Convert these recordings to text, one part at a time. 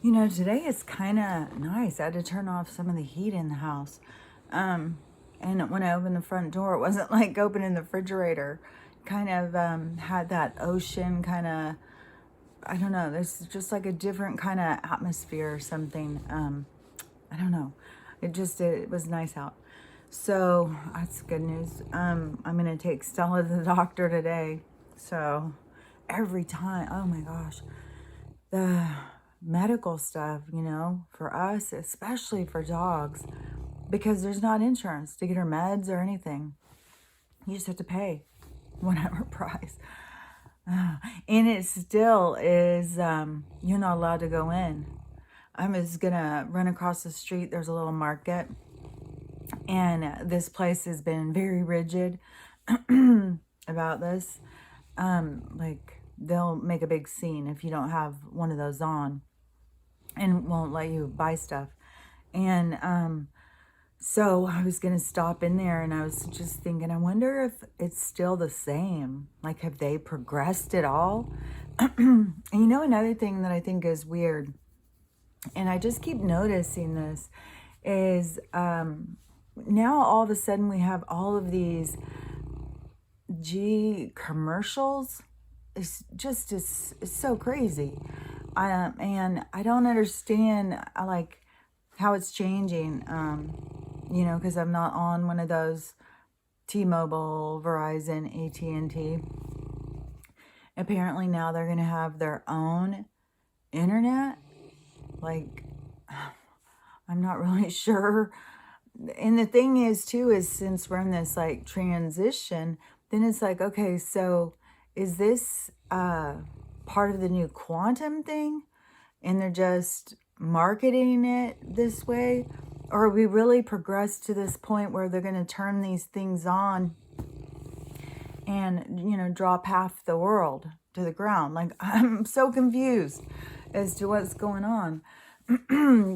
Today is kind of nice. I had to turn off some of the heat in the house. And when I opened the front door, it wasn't like opening the refrigerator. Kind of had that ocean kind of, I don't know, there's just like a different kind of atmosphere or something. I don't know. It was nice out. So that's good news. I'm going to take Stella to the doctor today. So every time, oh my gosh, the medical stuff, for us, especially for dogs, because there's not insurance to get her meds or anything. You just have to pay whatever price. And it still is, you're not allowed to go in. I'm just gonna run across the street. There's a little market, and this place has been very rigid about this. Like they'll make a big scene if you don't have one of those on, and won't let you buy stuff. And so I was gonna stop in there, and I was just thinking, I wonder if it's still the same. Like, have they progressed at all? And another thing that I think is weird, and I just keep noticing this, is now all of a sudden we have all of these commercials. It's so crazy. And I don't understand like how it's changing, because I'm not on one of those T-Mobile, Verizon, AT&T. Apparently now they're going to have their own internet. Like, I'm not really sure. And the thing is, too, is since we're in this, like, transition, then it's like, okay, so is this part of the new quantum thing? And they're just marketing it this way? Or are we really progressed to this point where they're going to turn these things on and, drop half the world to the ground? Like, I'm so confused as to what's going on.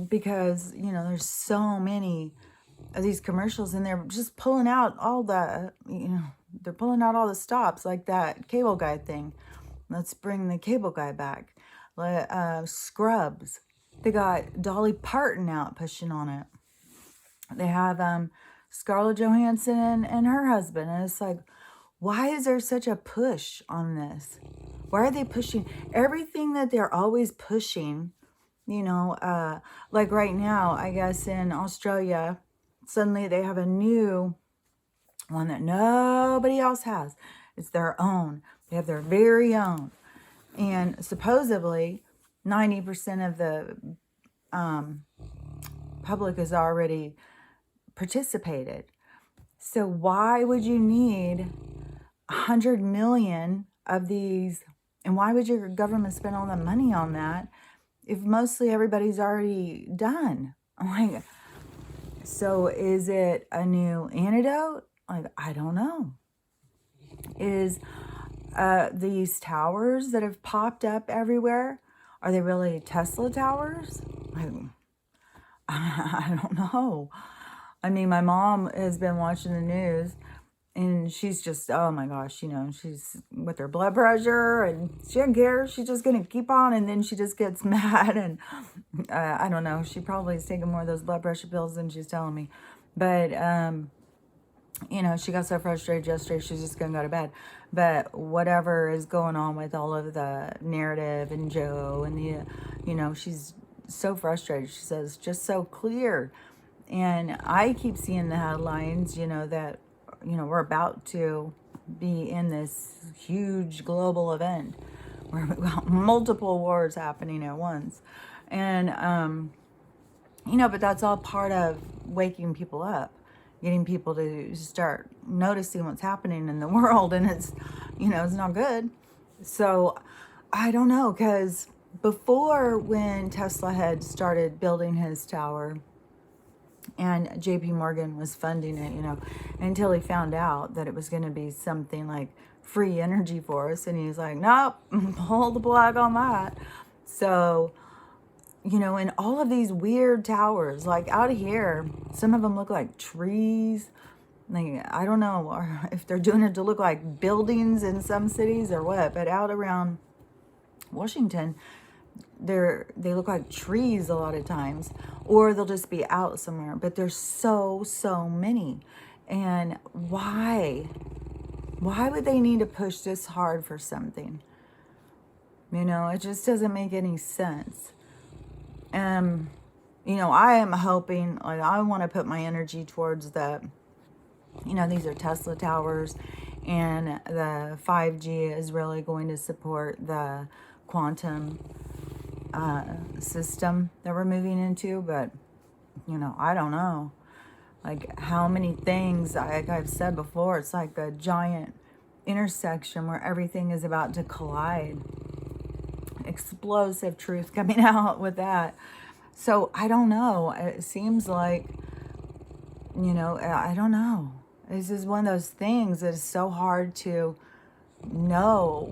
Because, there's so many of these commercials, and they're just pulling out all the, they're pulling out all the stops, like that cable guy thing. Let's bring the cable guy back. Scrubs. They got Dolly Parton out pushing on it. They have Scarlett Johansson and her husband. And it's like, why is there such a push on this? Why are they pushing everything that they're always pushing? Like right now, I guess in Australia, suddenly they have a new one that nobody else has. It's their own. They have their very own. And supposedly 90% of the public has already participated. So why would you need 100 million of these? And why would your government spend all the money on that if mostly everybody's already done? Like, so is it a new antidote? Like, I don't know. Is these towers that have popped up everywhere, are they really Tesla towers? I don't know. I mean, my mom has been watching the news, and she's just, oh my gosh, she's with her blood pressure, and she doesn't care. She's just going to keep on, and then she just gets mad, and I don't know. She probably is taking more of those blood pressure pills than she's telling me. But, she got so frustrated yesterday, she's just going to go to bed. But whatever is going on with all of the narrative and Joe and the, she's so frustrated. She says, just so clear. And I keep seeing the headlines, that, we're about to be in this huge global event where we've got multiple wars happening at once. And, but that's all part of waking people up, getting people to start noticing what's happening in the world. And it's, it's not good. So I don't know, because before, when Tesla had started building his tower, and JP Morgan was funding it, until he found out that it was going to be something like free energy for us. And he's like, nope, pull the plug on that. So, and all of these weird towers, like out here, some of them look like trees. Like, I don't know if they're doing it to look like buildings in some cities or what, but out around Washington, they look like trees a lot of times, or they'll just be out somewhere, but there's so many. And why would they need to push this hard for something? It just doesn't make any sense. I am hoping, like, I want to put my energy towards these are Tesla towers, and the 5G is really going to support the quantum system that we're moving into. But, I don't know. Like, how many things, like I've said before, it's like a giant intersection where everything is about to collide. Explosive truth coming out with that. So I don't know. It seems like, I don't know. This is one of those things that is so hard to know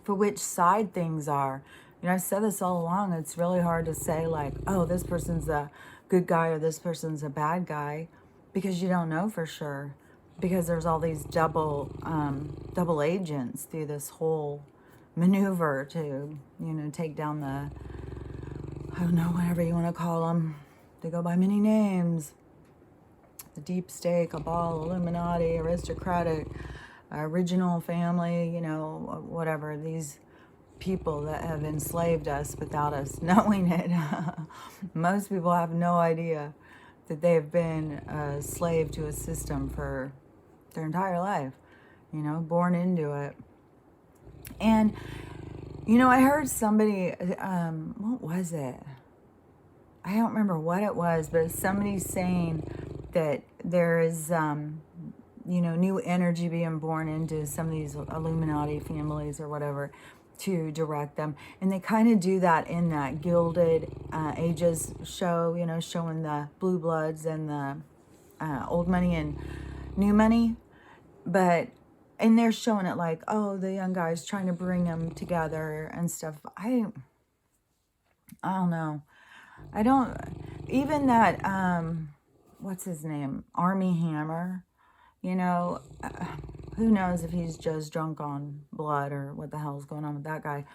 for which side things are. I've said this all along. It's really hard to say, like, oh, this person's a good guy or this person's a bad guy, because you don't know for sure. Because there's all these double agents through this whole maneuver to, take down I don't know, whatever you want to call them. They go by many names. The deep state, cabal, Illuminati, aristocratic, original family, whatever. These people that have enslaved us without us knowing it. Most people have no idea that they have been a slave to a system for their entire life, born into it. And, I heard somebody, what was it? I don't remember what it was, but somebody's saying that there is, new energy being born into some of these Illuminati families or whatever to direct them. And they kind of do that in that Gilded Ages show, showing the blue bloods and the old money and new money. And they're showing it like, oh, the young guy's trying to bring them together and stuff. I don't know. I don't, even that, what's his name? Army Hammer, who knows if he's just drunk on blood or what the hell's going on with that guy.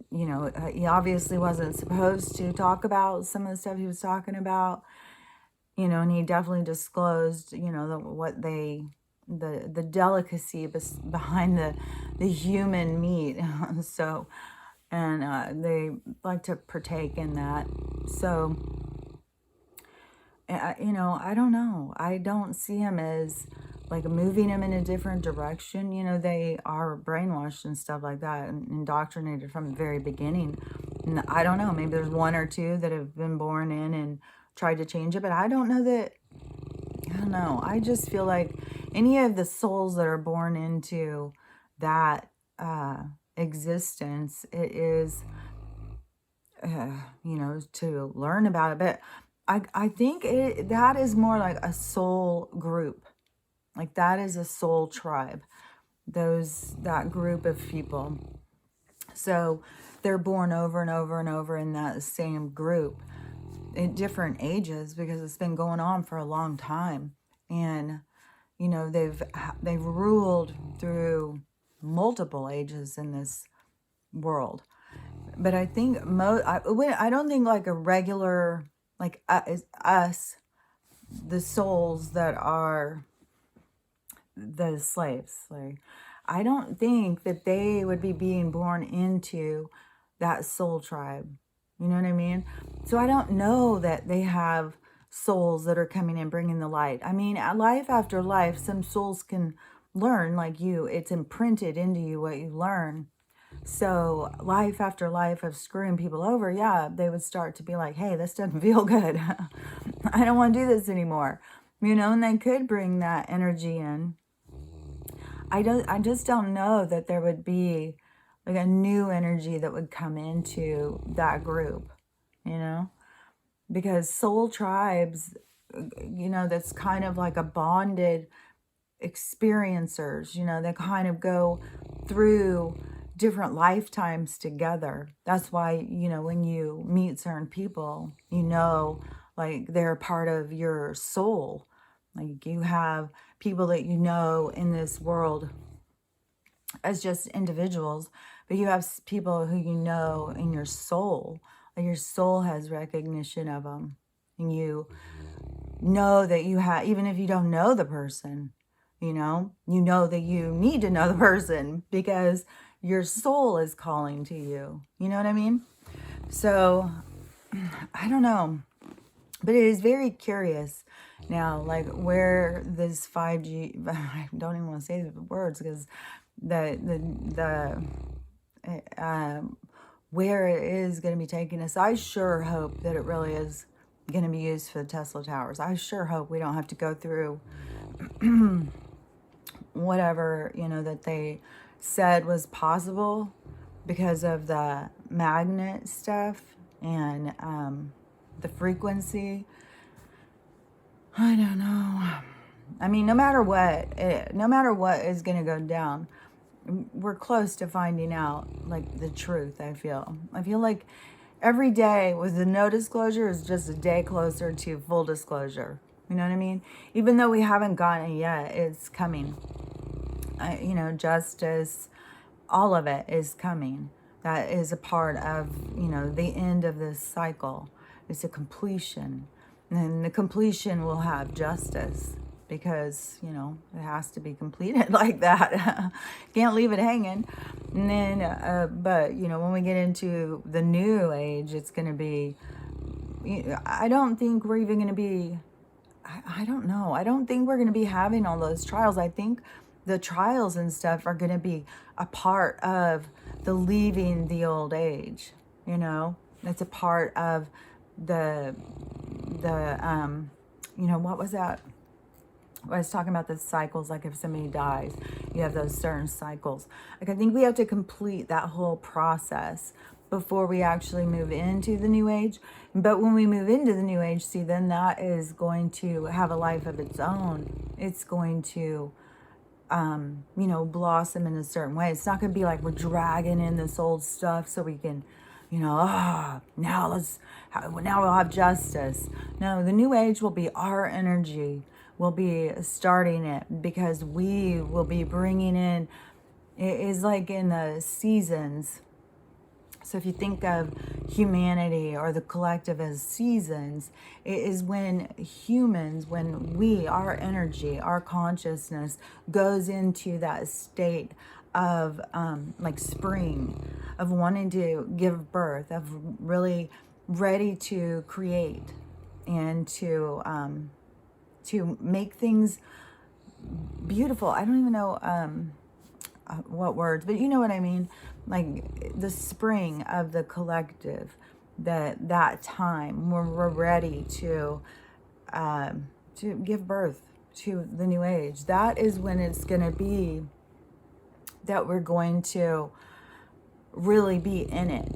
He obviously wasn't supposed to talk about some of the stuff he was talking about, and he definitely disclosed, the delicacy behind the human meat. So, and they like to partake in that. So, I don't know. I don't see him as like moving him in a different direction. They are brainwashed and stuff like that and indoctrinated from the very beginning. And I don't know, maybe there's one or two that have been born in and tried to change it, but I don't know. I just feel like any of the souls that are born into that existence, it is, to learn about it. But I think that is more like a soul group. Like, that is a soul tribe. That group of people. So they're born over and over and over in that same group in different ages, because it's been going on for a long time. And, they've ruled through multiple ages in this world. But I think I don't think like a regular, like us, the souls that are the slaves, like, I don't think that they would be being born into that soul tribe. You know what I mean? So I don't know that they have souls that are coming and bringing the light. I mean, life after life, some souls can learn, like you, it's imprinted into you what you learn. So life after life of screwing people over, yeah, they would start to be like, hey, this doesn't feel good. I don't want to do this anymore. And they could bring that energy in. I just don't know that there would be like a new energy that would come into that group, because soul tribes, that's kind of like a bonded experiencers, they kind of go through different lifetimes together. That's why, when you meet certain people, like they're part of your soul. Like, you have people that in this world as just individuals, but you have people who you know in your soul, and your soul has recognition of them, and you know that you have, even if you don't know the person, you know that you need to know the person because your soul is calling to you. You know what I mean? So I don't know, but it is very curious now, like where this 5G, I don't even want to say the words because the where it is going to be taking us. I sure hope that it really is going to be used for the Tesla towers. I sure hope we don't have to go through whatever, that they said was possible because of the magnet stuff and the frequency. I don't know. I mean, no matter what is going to go down, we're close to finding out like the truth. I feel like every day with the no disclosure is just a day closer to full disclosure. You know what I mean? Even though we haven't gotten it yet, it's coming. Justice, all of it is coming. That is a part of, the end of this cycle. It's a completion. And the completion will have justice because, it has to be completed like that. Can't leave it hanging. And then, but, when we get into the new age, it's going to be, I don't think we're even going to be, I don't know. I don't think we're going to be having all those trials. I think the trials and stuff are going to be a part of the leaving the old age. It's a part of the what was that? I was talking about the cycles, like if somebody dies, you have those certain cycles. Like I think we have to complete that whole process before we actually move into the new age. But when we move into the new age, see, then that is going to have a life of its own. It's going to blossom in a certain way. It's not going to be like we're dragging in this old stuff so we can, now we'll have justice. No, the new age will be our energy. We'll be starting it because we will be bringing in, it is like in the seasons. So if you think of humanity or the collective as seasons, it is when humans, when we, our energy, our consciousness goes into that state of like spring, of wanting to give birth, of really ready to create and to make things beautiful. I don't even know what words, but you know what I mean? Like the spring of the collective, that time when we're ready to give birth to the new age. That is when it's going to be that we're going to really be in it.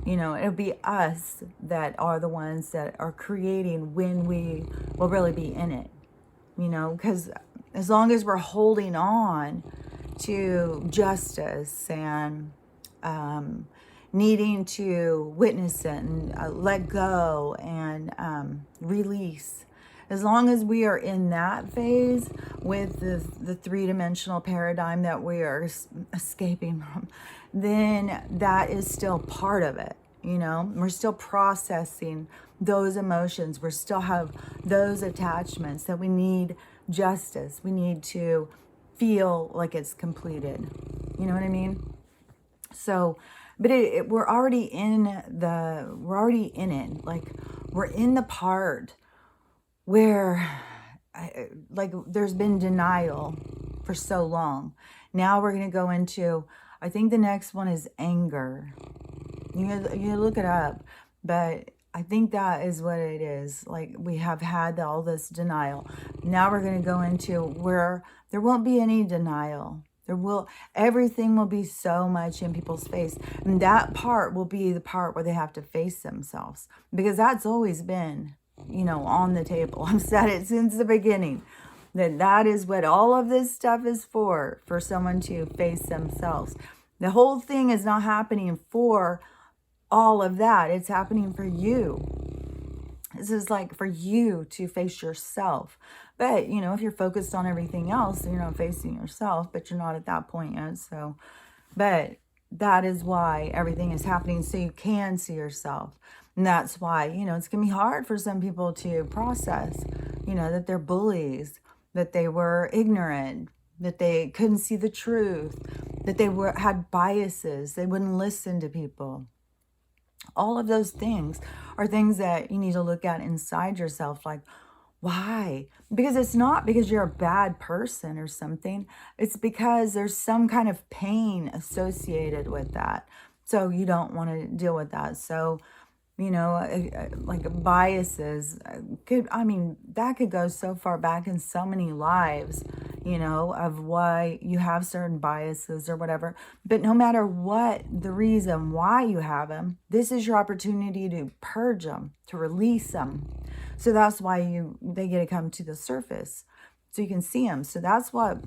It'll be us that are the ones that are creating when we will really be in it. Because as long as we're holding on to justice and needing to witness it and let go and release, as long as we are in that phase with the three-dimensional paradigm that we are escaping from, then that is still part of it. We're still processing those emotions. We still have those attachments that we need justice. We need to feel like it's completed. You know what I mean? So, but we're already in it. Like we're in the part where there's been denial for so long. Now we're going to go into, I think the next one is anger. You look it up, but I think that is what it is. Like we have had all this denial. Now we're going to go into where there won't be any denial. Everything will be so much in people's face. And that part will be the part where they have to face themselves. Because that's always been, on the table. I've said it since the beginning. That is what all of this stuff is for someone to face themselves. The whole thing is not happening for all of that. It's happening for you. This is like for you to face yourself. But, if you're focused on everything else, you're not facing yourself, but you're not at that point yet. So, but that is why everything is happening, so you can see yourself. And that's why, it's going to be hard for some people to process, that they're bullies, that they were ignorant, that they couldn't see the truth, that they had biases, they wouldn't listen to people. All of those things are things that you need to look at inside yourself, like, why? Because it's not because you're a bad person or something. It's because there's some kind of pain associated with that. So you don't want to deal with that. So, like biases that could go so far back in so many lives, of why you have certain biases or whatever. But no matter what the reason why you have them, this is your opportunity to purge them, to release them. So that's why they get to come to the surface, so you can see them. So that's what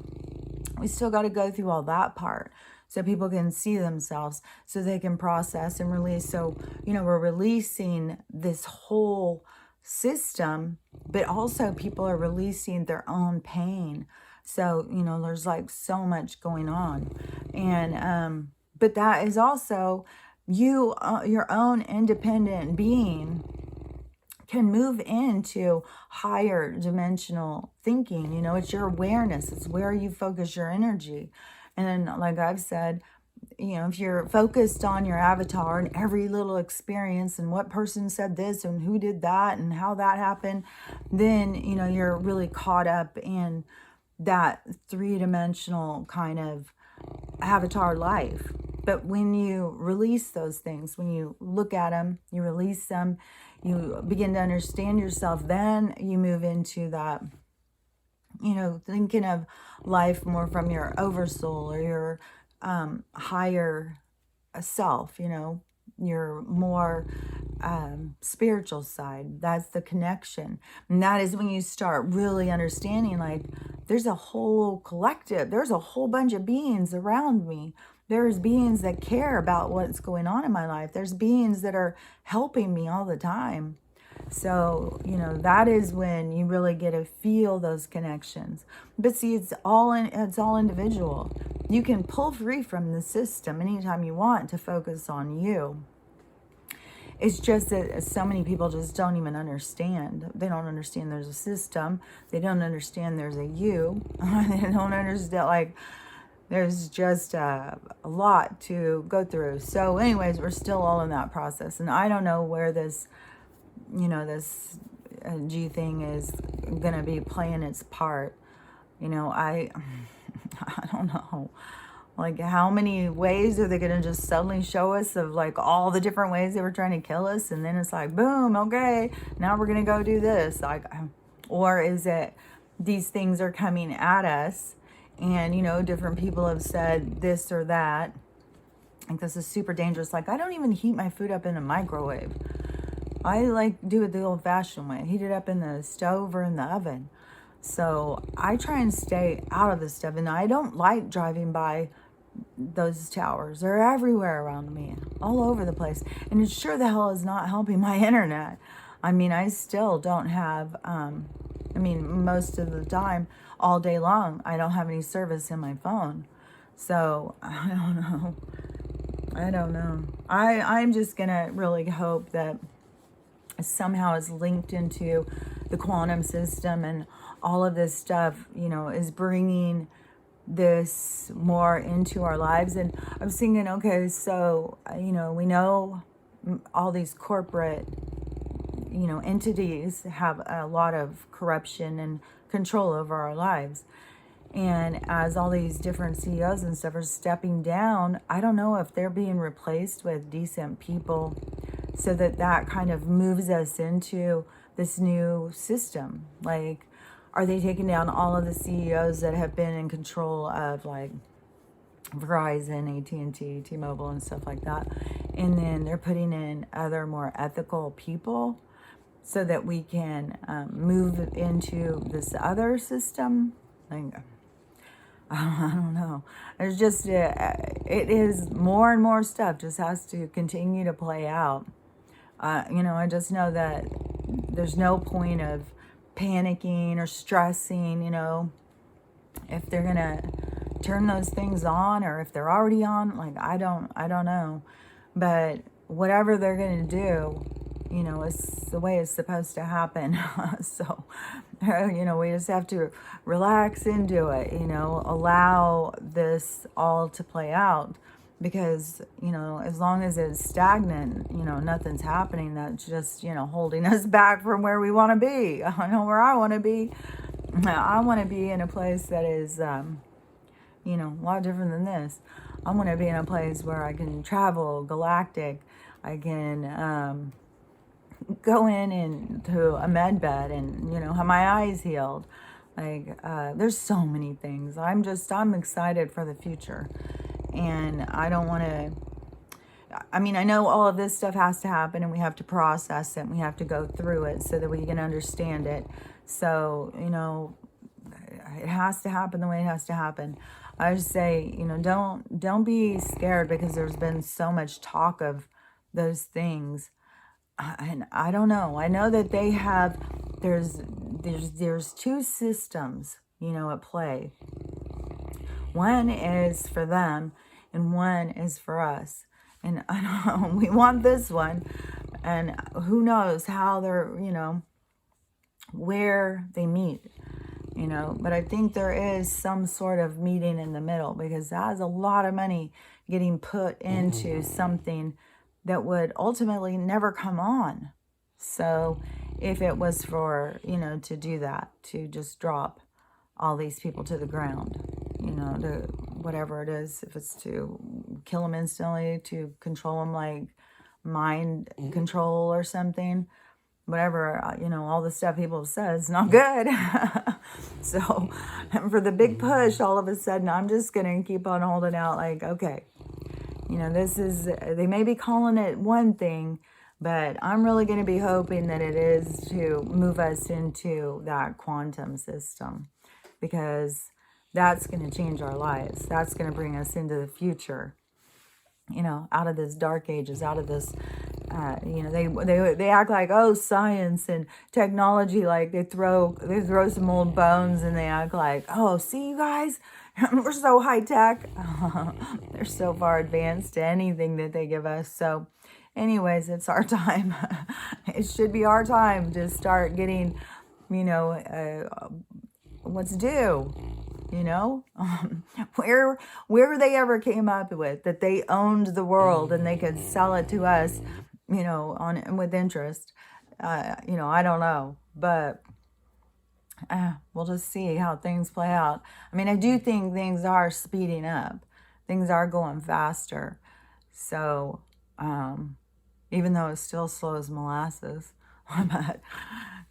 we still got to go through, all that part, so people can see themselves, so they can process and release. So, we're releasing this whole system, but also people are releasing their own pain. So, there's like so much going on. And, but that is also you, your own independent being, can move into higher dimensional thinking. It's your awareness. It's where you focus your energy. And like I've said, if you're focused on your avatar and every little experience and what person said this and who did that and how that happened, then, you're really caught up in that three-dimensional kind of avatar life. But when you release those things, when you look at them, you release them, you begin to understand yourself, then you move into that, thinking of life more from your oversoul or your higher self, your more spiritual side. That's the connection. And that is when you start really understanding, like, there's a whole collective, there's a whole bunch of beings around me. There's beings that care about what's going on in my life. There's beings that are helping me all the time. So, that is when you really get to feel those connections. But see, it's all individual. You can pull free from the system anytime you want to focus on you. It's just that so many people just don't even understand. They don't understand there's a system. They don't understand there's a you. They don't understand, like, there's just a lot to go through. So anyways, we're still all in that process. And I don't know where this, this G thing is going to be playing its part. I don't know. Like, how many ways are they going to just suddenly show us of, like, all the different ways they were trying to kill us? And then it's like, boom, okay, now we're going to go do this. Like, or is it these things are coming at us? And, different people have said this or that. Like, this is super dangerous. Like, I don't even heat my food up in a microwave. I do it the old-fashioned way. Heat it up in the stove or in the oven. So I try and stay out of this stuff. And I don't like driving by those towers. They're everywhere around me, all over the place. And it sure the hell is not helping my internet. I still don't have, most of the time, all day long, I don't have any service in my phone. So I don't know. I'm just going to really hope that somehow is linked into the quantum system, and all of this stuff, is bringing this more into our lives. And I was thinking, okay, so, we know all these corporate, entities have a lot of corruption and control over our lives. And as all these different CEOs and stuff are stepping down, I don't know if they're being replaced with decent people, so that kind of moves us into this new system. Like, are they taking down all of the CEOs that have been in control of, like, Verizon, AT&T, T-Mobile, and stuff like that? And then they're putting in other more ethical people so that we can move into this other system? Like, I don't know. There's just, it is more and more stuff just has to continue to play out. I just know that there's no point of panicking or stressing, if they're going to, turn those things on, or if they're already on, like, I don't know. But whatever they're going to do, it's the way it's supposed to happen. So, we just have to relax into it, allow this all to play out. Because, as long as it's stagnant, nothing's happening. That's just, holding us back from where we want to be. I know where I want to be. I want to be in a place that is, a lot different than this. I want to be in a place where I can travel galactic. I can go into a med bed and, have my eyes healed. Like, there's so many things. I'm excited for the future. And I don't want to, I know all of this stuff has to happen, and we have to process it, and we have to go through it so that we can understand it. So, it has to happen the way it has to happen. I just say, don't be scared, because there's been so much talk of those things. And I don't know. I know that they have, there's two systems, at play. One is for them, and one is for us. And I know we want this one, and who knows how they're, where they meet, but I think there is some sort of meeting in the middle, because that is a lot of money getting put into something that would ultimately never come on. So if it was for, to do that, to just drop all these people to the ground, to whatever it is, if it's to kill them instantly, to control them like mind control or something, whatever, all the stuff people say is not good. So for the big push, all of a sudden, I'm just going to keep on holding out like, okay, this is, they may be calling it one thing, but I'm really going to be hoping that it is to move us into that quantum system, because that's going to change our lives. That's going to bring us into the future, out of this dark ages, out of this, they act like, oh, science and technology, like they throw some old bones, and they act like, oh, see, you guys, we're so high tech. They're so far advanced to anything that they give us. So anyways, it's our time. It should be our time to start getting, what's due. Where they ever came up with that they owned the world and they could sell it to us, on with interest. I don't know, but we'll just see how things play out. I do think things are speeding up. Things are going faster. So, even though it's still slow as molasses, but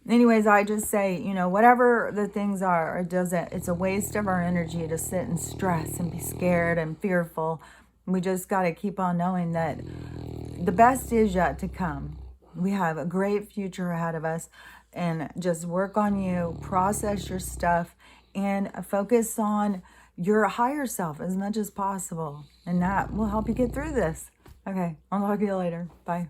anyways, I just say, whatever the things are, it's a waste of our energy to sit and stress and be scared and fearful. We just got to keep on knowing that the best is yet to come. We have a great future ahead of us, and just work on you, process your stuff, and focus on your higher self as much as possible. And that will help you get through this. Okay, I'll talk to you later. Bye.